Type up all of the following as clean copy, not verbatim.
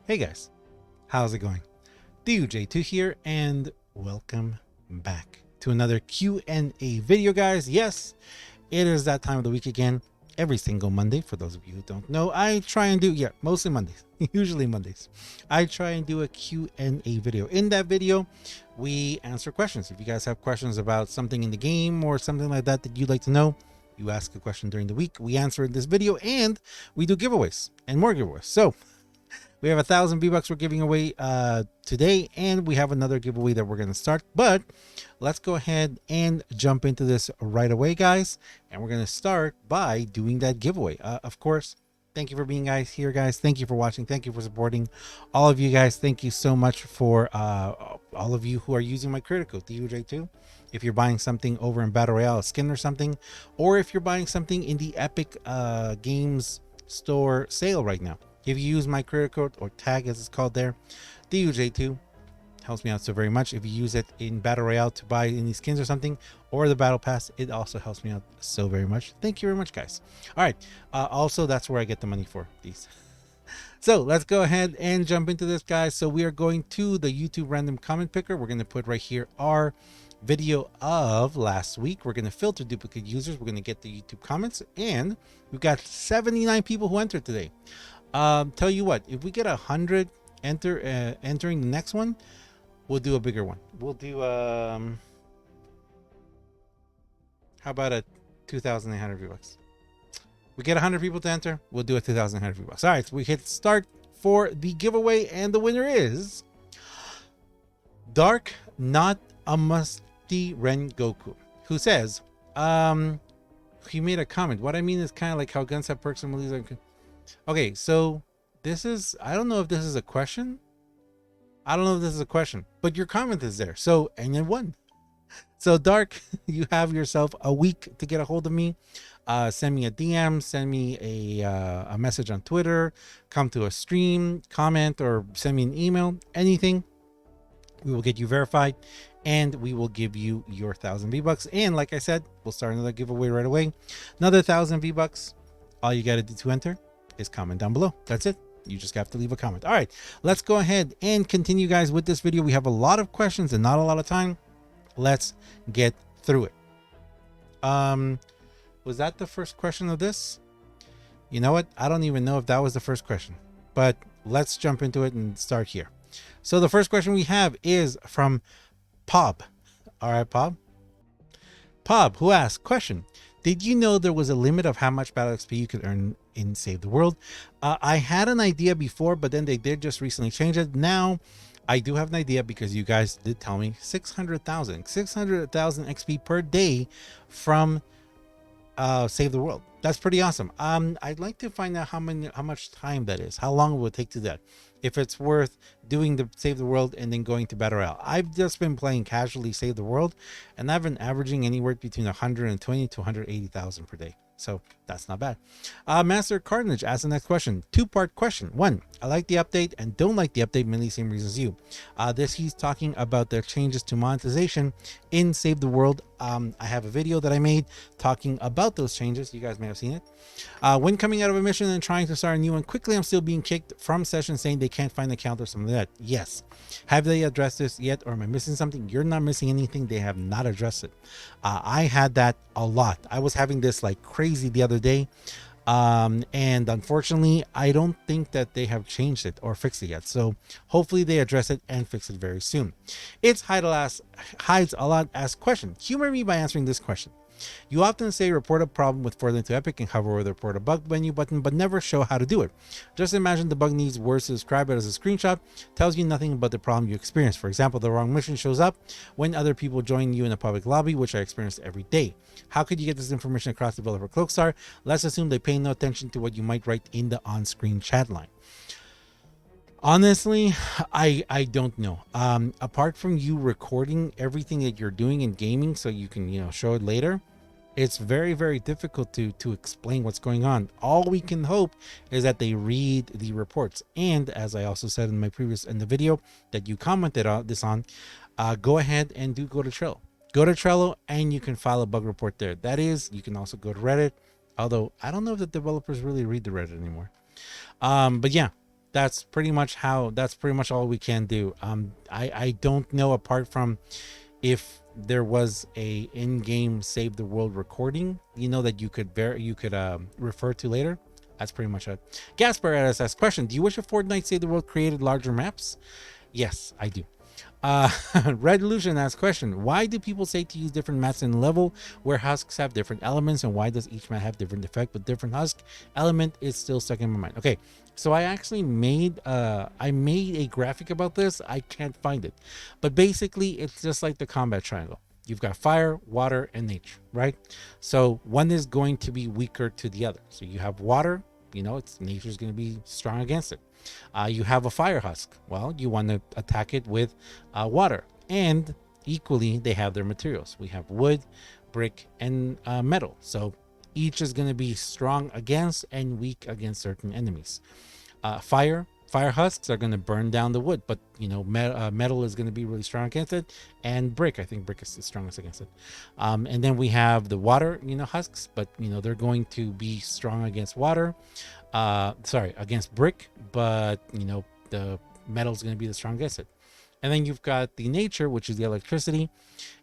Hey guys, how's it going? DUJ2 here, and welcome back to another Q&A video, guys. Yes, it is that time of the week again, every single Monday. For those of you who don't know, I try and do, mostly Mondays, usually Mondays. I try and do a Q&A video. In that video, we answer questions. If you guys have questions about something in the game or something like that that you'd like to know, you ask a question during the week, we answer in this video, and we do giveaways and more giveaways. So we have 1,000 V-Bucks we're giving away today, and we have another giveaway that we're going to start. But let's go ahead and jump into this right away, guys. And we're going to start by doing that giveaway. Of course, thank you for being here, guys. Thank you for watching. Thank you for supporting all of you guys. Thank you so much for all of you who are using my credit code, DUJ2. If you're buying something over in Battle Royale, a skin or something, or if you're buying something in the Epic Games store sale right now. If you use my credit code, or tag as it's called there, DUJ2, helps me out so very much. If you use it in Battle Royale to buy any skins or something, or the Battle Pass, it also helps me out so very much. Thank you very much, guys. All right. Also, that's where I get the money for these. So let's go ahead and jump into this, guys. So we are going to the YouTube random comment picker. We're going to put right here our video of last week. We're going to filter duplicate users. We're going to get the YouTube comments, and we've got 79 people who entered today. Tell you what, if we get 100 entering the next one, we'll do a bigger one. We'll do how about a 2,800 V-Bucks? We get 100 people to enter, we'll do a 2,800 V-Bucks. All right, so we hit start for the giveaway, and the winner is DarkNotAMustyRenGoku, who says he made a comment. What I mean is kind of like how guns have perks and movies. Okay, so this is, I don't know if this is a question. I don't know if this is a question, but your comment is there. So, and you won. So Dark, you have yourself a week to get a hold of me. Send me a DM, send me a message on Twitter, come to a stream, comment, or send me an email, anything. We will get you verified, and we will give you your 1,000 V-Bucks. And like I said, we'll start another giveaway right away. Another 1,000 V-Bucks. All you got to do to enter is comment down below. That's it. You just have to leave a comment. All right, let's go ahead and continue, guys, with this video. We have a lot of questions and not a lot of time. Let's get through it. Was that the first question of this? You know what? I don't even know if that was the first question, but let's jump into it and start here. So the first question we have is from Pob. All right, Pob, who asked, question: did you know there was a limit of how much battle XP you could earn in Save the World? I had an idea before, but then they did just recently change it. Now I do have an idea because you guys did tell me 600,000 XP per day from Save the World. That's pretty awesome. I'd like to find out how much time that is, how long it would take to that, if it's worth doing the Save the World and then going to Battle Royale. I've just been playing casually Save the World, and I've been averaging anywhere between 120 to 180,000 per day. So that's not bad. Master Carnage asked the next question. Two-part question. One, I like the update and don't like the update, mainly same reasons you. He's talking about the changes to monetization in Save the World. I have a video that I made talking about those changes. You guys may have seen it. When coming out of a mission and trying to start a new one quickly, I'm still being kicked from sessions saying they can't find the count or something like that. Yes. Have they addressed this yet, or am I missing something? You're not missing anything. They have not addressed it. I had that a lot. I was having this like crazy the other day. And unfortunately, I don't think that they have changed it or fixed it yet. So hopefully they address it and fix it very soon. It's Hides a lot asked question. Humor me by answering this question. You often say report a problem with Further into Epic and hover over the report a bug menu button, but never show how to do it. Just imagine the bug needs words to describe it as a screenshot, tells you nothing about the problem you experience. For example, the wrong mission shows up when other people join you in a public lobby, which I experience every day. How could you get this information across developer Cloakstar? Let's assume they pay no attention to what you might write in the on-screen chat line. Honestly, I don't know. Apart from you recording everything that you're doing in gaming so you can, show it later, it's very, very difficult to explain what's going on. All we can hope is that they read the reports. And as I also said in the video that you commented on this on, go ahead and go to Trello. Go to Trello and you can file a bug report there. That is, you can also go to Reddit, although I don't know if the developers really read the Reddit anymore. But yeah, that's pretty much all we can do. I don't know, apart from if there was a in-game save the world recording, that you could refer to later. That's pretty much it. Gasper asks question: do you wish a Fortnite save the world created larger maps? Yes, I do. Red Illusion asks question: why do people say to use different maps in level where husks have different elements, and why does each map have different effect but different husk element is still stuck in my mind? Okay, so I actually made a graphic about this. I can't find it, but basically it's just like the combat triangle. You've got fire, water, and nature, right? So one is going to be weaker to the other. So you have water, nature's going to be strong against it. You have a fire husk. Well, you want to attack it with water, and equally they have their materials. We have wood, brick, and metal. So each is going to be strong against and weak against certain enemies. Fire husks are going to burn down the wood, but metal is going to be really strong against it, and brick, I think brick is the strongest against it. And then we have the water husks, but they're going to be strong against water, against brick, but the metal is going to be the strongest. And then you've got the nature, which is the electricity,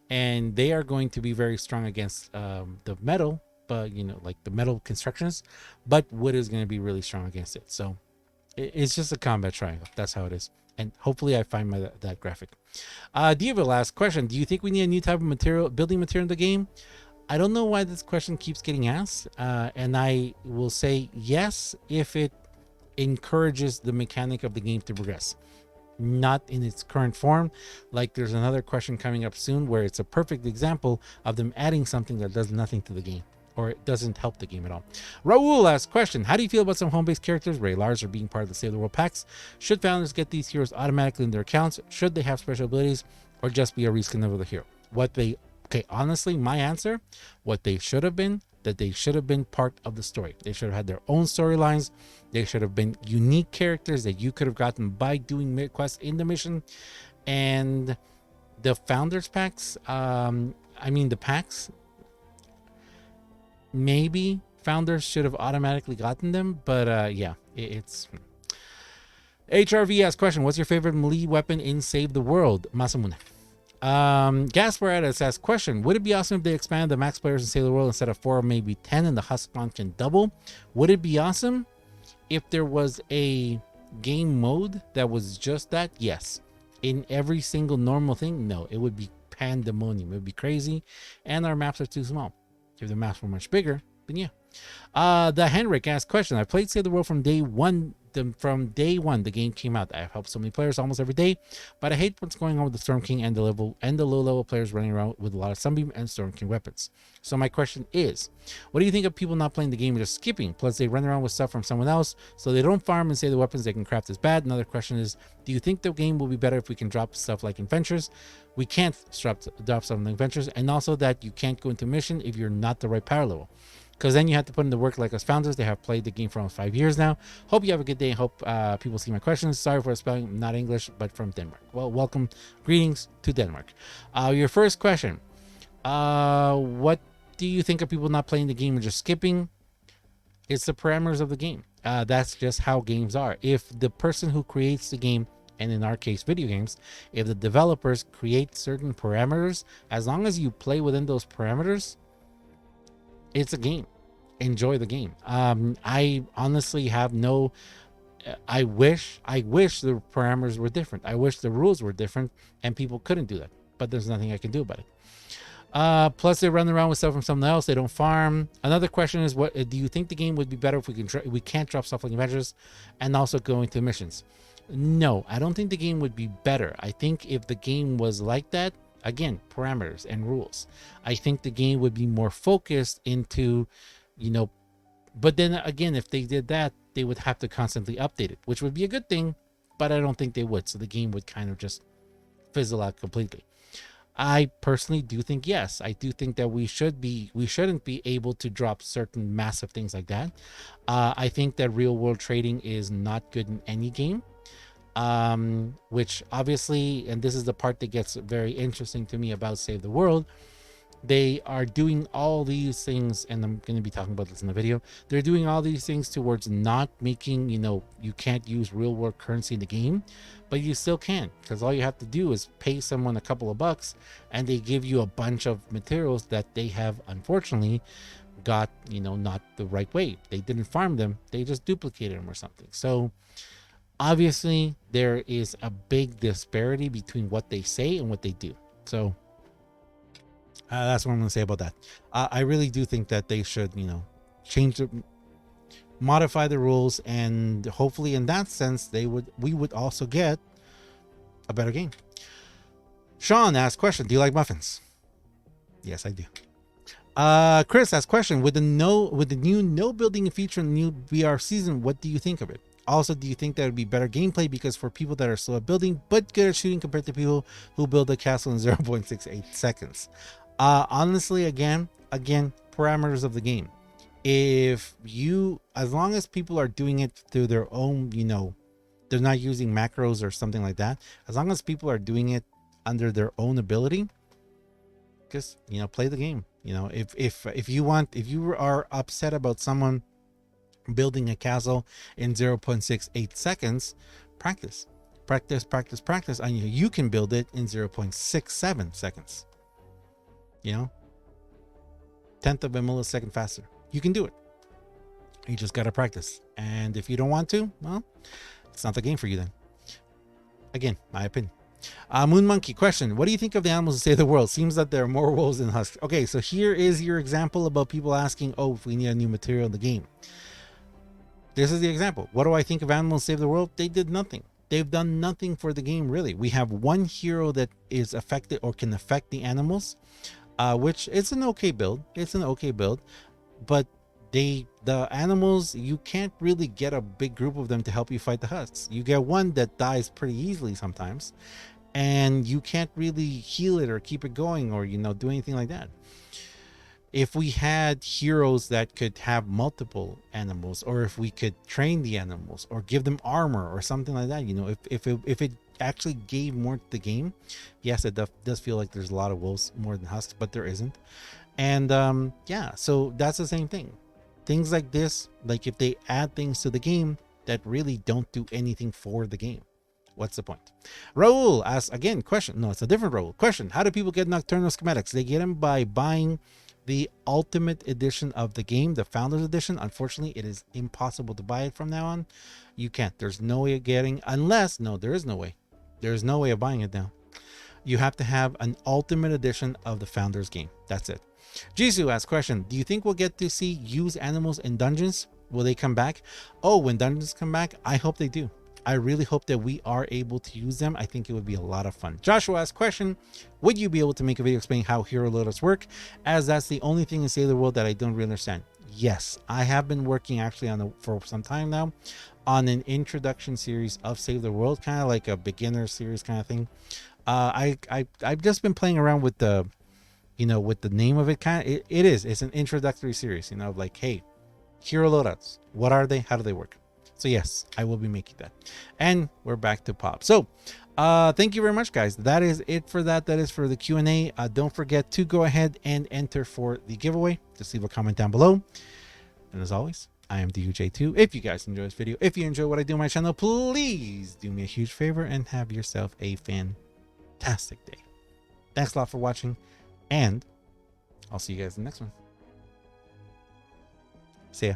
and they are going to be very strong against the metal, but like the metal constructions, but wood is going to be really strong against it. So it's just a combat triangle. That's how it is. And hopefully I find that graphic. Diva, last question: do you think we need a new type of building material in the game? I don't know why this question keeps getting asked, and I will say yes if it encourages the mechanic of the game to progress. Not in its current form. Like there's another question coming up soon where it's a perfect example of them adding something that does nothing to the game, or it doesn't help the game at all. Raul asks question: how do you feel about some home-based characters? Ray Lars are being part of the Save the World packs. Should founders get these heroes automatically in their accounts? Should they have special abilities, or just be a reskin of the hero? Honestly, my answer: what they should have been, that they should have been part of the story. They should have had their own storylines. They should have been unique characters that you could have gotten by doing quests in the mission. And the founders packs, the packs, maybe founders should have automatically gotten them, but it's HRV asks question: what's your favorite melee weapon in Save the World? Masamune. Gasparatus asks question: would it be awesome if they expanded the max players in Save the World instead of 4 or maybe 10, and the husk spawn can double? Would it be awesome if there was a game mode that was just that? Yes. In every single normal thing? No. It would be pandemonium. It would be crazy, and our maps are too small. If the maps were much bigger, then yeah. The Henrik asks question: I played Save the World from day one. From day one the game came out. I've helped so many players almost every day, but I hate what's going on with the Storm King and the low level players running around with a lot of Sunbeam and Storm King weapons. So my question is, what do you think of people not playing the game and just skipping? Plus they run around with stuff from someone else, so they don't farm and say the weapons they can craft is bad. Another question is, do you think the game will be better if we can drop stuff like adventures? We can't drop stuff like adventures, and also that you can't go into mission if you're not the right power level, because then you have to put in the work like us founders. They have played the game for almost 5 years now. Hope you have a good day. Hope people see my questions. Sorry for the spelling. I'm not English, but from Denmark. Well, welcome. Greetings to Denmark. Your first question. What do you think of people not playing the game and just skipping? It's the parameters of the game. That's just how games are. If the person who creates the game, and in our case, video games, if the developers create certain parameters, as long as you play within those parameters, it's a game. Enjoy the game. I honestly have no. I wish the parameters were different. I wish the rules were different, and people couldn't do that. But there's nothing I can do about it. Plus, they run around with stuff from someone else. They don't farm. Another question is, what do you think the game would be better if we can't drop stuff like adventures, and also go into missions? No, I don't think the game would be better. I think if the game was like that. Again, parameters and rules. I think the game would be more focused into, but then again, if they did that, they would have to constantly update it, which would be a good thing, but I don't think they would. So the game would kind of just fizzle out completely. I personally do think, yes, I do think that we shouldn't be able to drop certain massive things like that. I think that real world trading is not good in any game. Which obviously, and this is the part that gets very interesting to me about Save the World, They are doing all these things, and I'm going to be talking about this in the video. They're doing all these things towards not making, you can't use real world currency in the game, but you still can, because all you have to do is pay someone a couple of bucks and they give you a bunch of materials that they have unfortunately got, not the right way. They didn't farm them, they just duplicated them or something. So obviously there is a big disparity between what they say and what they do. So that's what I'm going to say about that. I really do think that they should, change modify the rules, and hopefully in that sense we would also get a better game. Sean asked question, do you like muffins? Yes, I do. Chris asked question, with the new no building feature in the new VR season, what do you think of it? Also, do you think that would be better gameplay because for people that are slow at building but good at shooting compared to people who build a castle in 0.68 seconds? Honestly, again, parameters of the game. As long as people are doing it through their own, they're not using macros or something like that. As long as people are doing it under their own ability, just, play the game. If you are upset about someone building a castle in 0.68 seconds, practice, and you can build it in 0.67 seconds. 10th of a millisecond faster. You can do it. You just got to practice. And if you don't want to, well, it's not the game for you then. Again, my opinion. Moon Monkey question, what do you think of the animals that save the world? Seems that there are more wolves than husks. Okay, so here is your example about people asking, if we need a new material in the game. This is the example. What do I think of animals save the world? They did nothing. They've done nothing for the game, really. We have one hero that is affected or can affect the animals, which it's an okay build. But the animals, you can't really get a big group of them to help you fight the husks. You get one that dies pretty easily sometimes, and you can't really heal it or keep it going or do anything like that. If we had heroes that could have multiple animals, or if we could train the animals or give them armor or something like that, if it actually gave more to the game. Yes, it does feel like there's a lot of wolves more than husks, but there isn't. And yeah, so that's the same thing. Things like this, like if they add things to the game that really don't do anything for the game, what's the point? Raul asks again, question. No, it's a different Raul. Question, how do people get Nocturnal schematics? They get them by buying the ultimate edition of the game, the Founders Edition. Unfortunately, it is impossible to buy it from now on. You can't. There's no way of getting, unless, no, there is no way. There's no way of buying it now. You have to have an ultimate edition of the Founders game. That's it. Jisoo asks question, do you think we'll get to see used animals in dungeons? Will they come back? Oh, when dungeons come back, I hope they do. I really hope that we are able to use them. I think it would be a lot of fun. Joshua asks question, would you be able to make a video explaining how hero loadouts work, as that's the only thing in Save the World that I don't really understand? Yes, I have been working actually for some time now on an introduction series of Save the World, kind of like a beginner series kind of thing. I've just been playing around with the with the name of it. It's an introductory series, like, hey, hero loadouts, what are they, how do they work? So yes, I will be making that. And we're back to pop. So thank you very much, guys. That is it for that. That is for the Q&A. Don't forget to go ahead and enter for the giveaway. Just leave a comment down below. And as always, I am DUJ2. If you guys enjoy this video, if you enjoy what I do on my channel, please do me a huge favor and have yourself a fantastic day. Thanks a lot for watching, and I'll see you guys in the next one. See ya.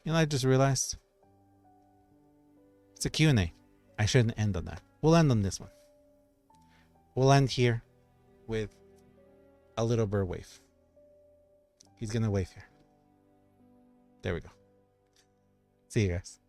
I just realized it's a Q&A. I shouldn't end on that. We'll end on this one. We'll end here with a little bird wave. He's gonna wave here. There we go. See you guys.